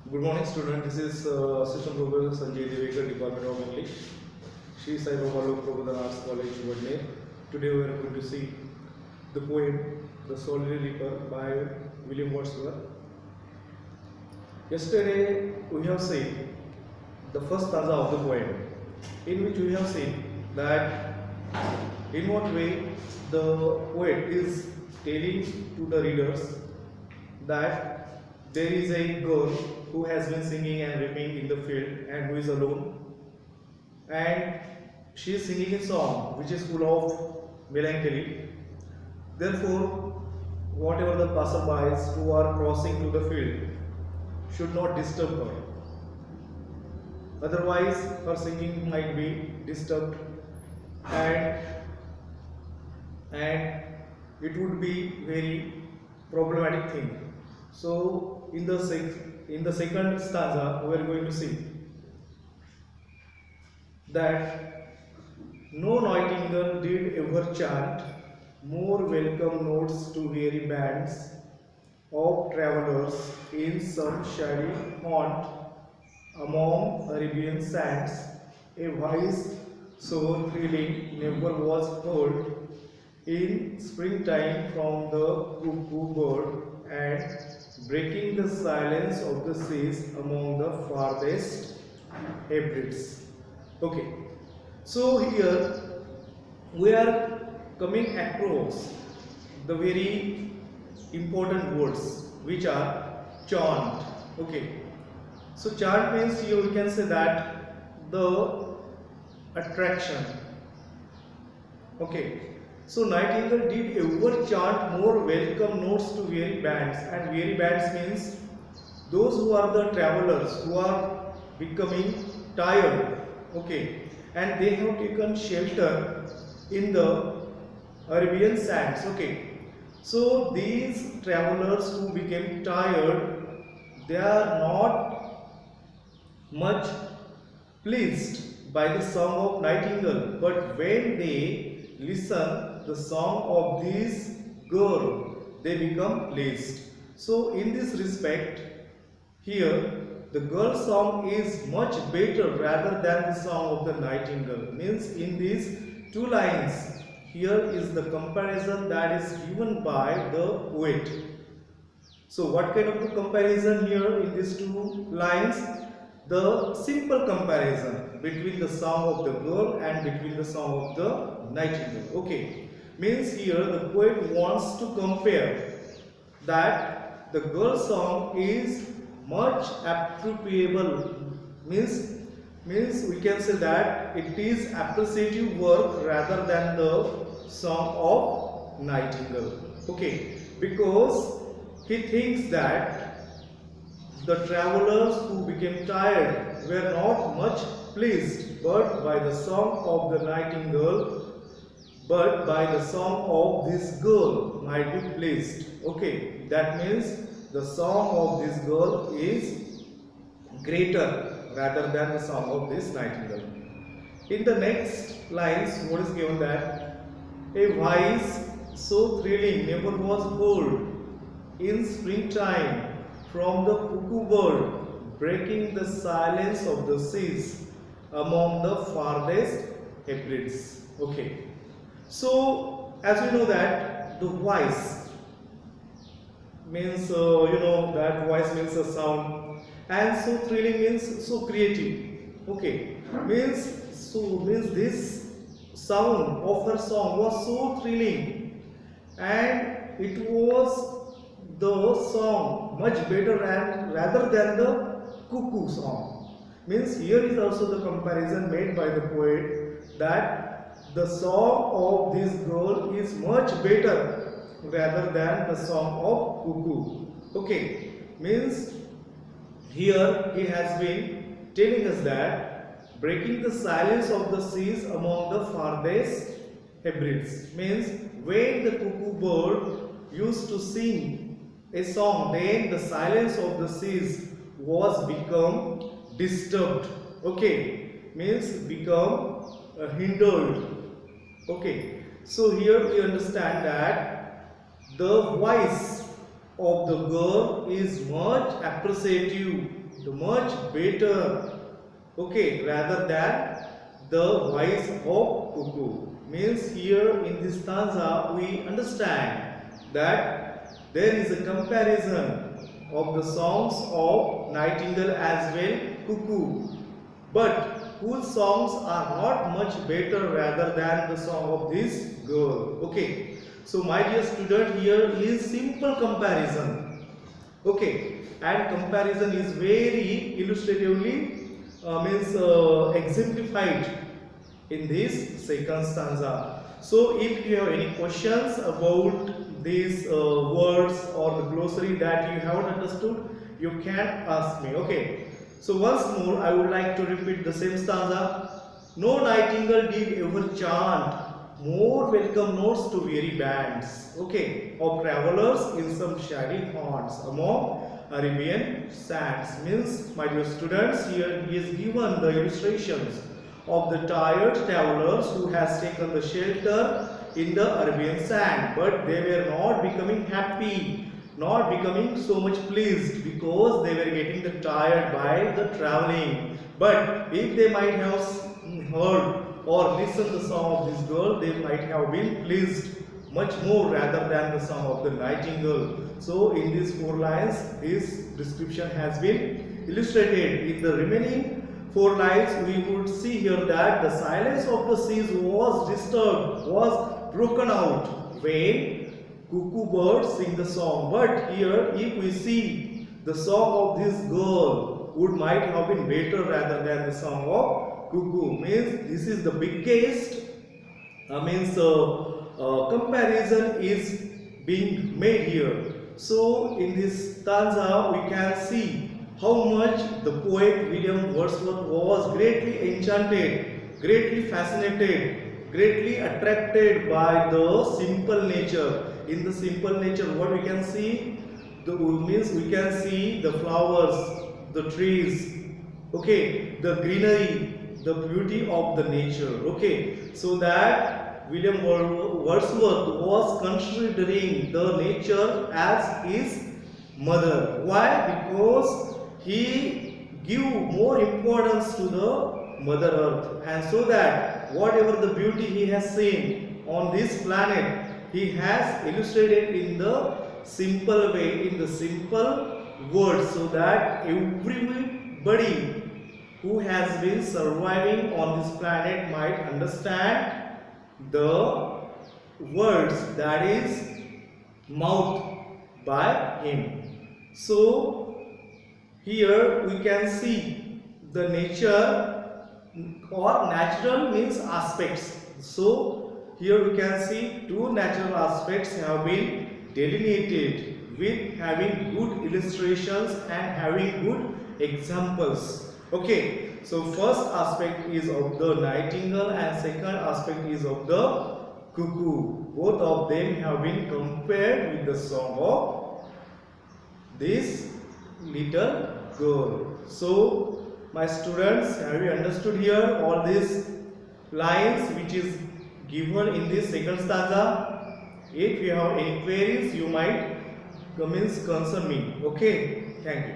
Good morning, student. This is Assistant Professor Sanjay Devekar, Department of English, Shri Sai Baba Lok Prabodhan Arts College, Wadner. Today we are going to see the poem "The Solitary Reaper" by William Wordsworth. Yesterday we have seen the first stanza of the poem, in which we have seen that in what way the poet is telling to the readers that there is a girl who has been singing and reaping in the field and who is alone, and she is singing a song which is full of melancholy. Therefore, whatever the passerbys who are crossing to the field should not disturb her, otherwise her singing might be disturbed, and it would be very problematic thing. So in the second stanza we are going to see that no nightingale did ever chant more welcome notes to weary bands of travellers in some shady haunt among Arabian sands. A voice so thrilling never was heard in springtime from the cuckoo bird, and breaking the silence of the seas among the farthest Hebrides. Okay, so here we are coming across the very important words which are chant. Okay, so chant means here we can say that the attraction. Okay, so Nightingale did ever chant more welcome notes to weary bands, and weary bands means those who are the travelers who are becoming tired, okay, and they have taken shelter in the Arabian sands, okay. So these travelers who became tired, they are not much pleased by the song of Nightingale, but when they listen the song of this girl, they become pleased. So in this respect, here the girl song is much better rather than the song of the nightingale. Means in these two lines, here is the comparison that is given by the poet. So what kind of the comparison here in these two lines? The simple comparison between the song of the girl and between the song of the nightingale. Okay, means here the poet wants to compare that the girl song is much appropriable. Means we can say that it is appreciative work rather than the song of nightingale. Okay, because he thinks that the travelers who became tired were not much pleased but by the song of the nightingale, but by the song of this girl might be pleased. Okay, that means the song of this girl is greater rather than the song of this nightingale. In the next lines, what is given that a voice so thrilling never was heard in springtime from the cuckoo bird, breaking the silence of the seas among the farthest Hebrides. Okay, so as we know that the voice means that voice means a sound, and so thrilling means so creative. Okay, means this sound of her song was so thrilling, and it was the song much better and rather than the cuckoo song. Means here is also the comparison made by the poet that the song of this girl is much better rather than the song of cuckoo. Okay, means here he has been telling us that breaking the silence of the seas among the farthest Hebrides. Means when the cuckoo bird used to sing a song, then the silence of the seas was become disturbed. Okay, means become hindered. Okay, so here we understand that the voice of the girl is much appreciative the much better, okay, rather than the voice of cuckoo. Means here in this stanza we understand that there is a comparison of the songs of nightingale as well cuckoo, but whose songs are not much better rather than the song of this girl. Okay, so my dear student, here is simple comparison. Okay, and comparison is very illustratively exemplified in this second stanza. So if you have any questions about these words or the glossary that you haven't understood, you can ask me. Okay, so once more I would like to repeat the same stanza. No nightingale did ever chant more welcome notes to weary bands, okay, of travelers in some shady haunts among Arabian sands. Means, my dear students, here he is given the illustrations of the tired travelers who has taken the shelter in the Arabian sand, but they were not becoming happy, not becoming so much pleased, because they were getting tired by the traveling. But if they might have heard or listened the song of this girl, they might have been pleased much more rather than the song of the nightingale. So in these 4 lines, this description has been illustrated. In the remaining 4 lines, we would see here that the silence of the seas was disturbed, was broken out when cuckoo birds sing the song. But here, if we see the song of this girl might have been better rather than the song of cuckoo. Means this is the biggest comparison is being made here. So in this stanza we can see how much the poet William Wordsworth was greatly enchanted, greatly fascinated, greatly attracted by the simple nature. In the simple nature, what we can see? We can see the flowers, the trees, okay, the greenery, the beauty of the nature. Okay, so that William Wordsworth was considering the nature as his mother. Why? Because he gave more importance to the Mother Earth, and so that whatever the beauty he has seen on this planet, he has illustrated in the simple way, in the simple words, so that everybody who has been surviving on this planet might understand the words that is mouthed by him. So here we can see the nature, or natural means aspects. So here we can see 2 natural aspects have been delineated with having good illustrations and having good examples. Okay, so first aspect is of the nightingale and second aspect is of the cuckoo. Both of them have been compared with the song of this little girl. So my students, have you understood here all these lines which is given in this second stanza? If you have any queries, you might concern me. Okay, thank you.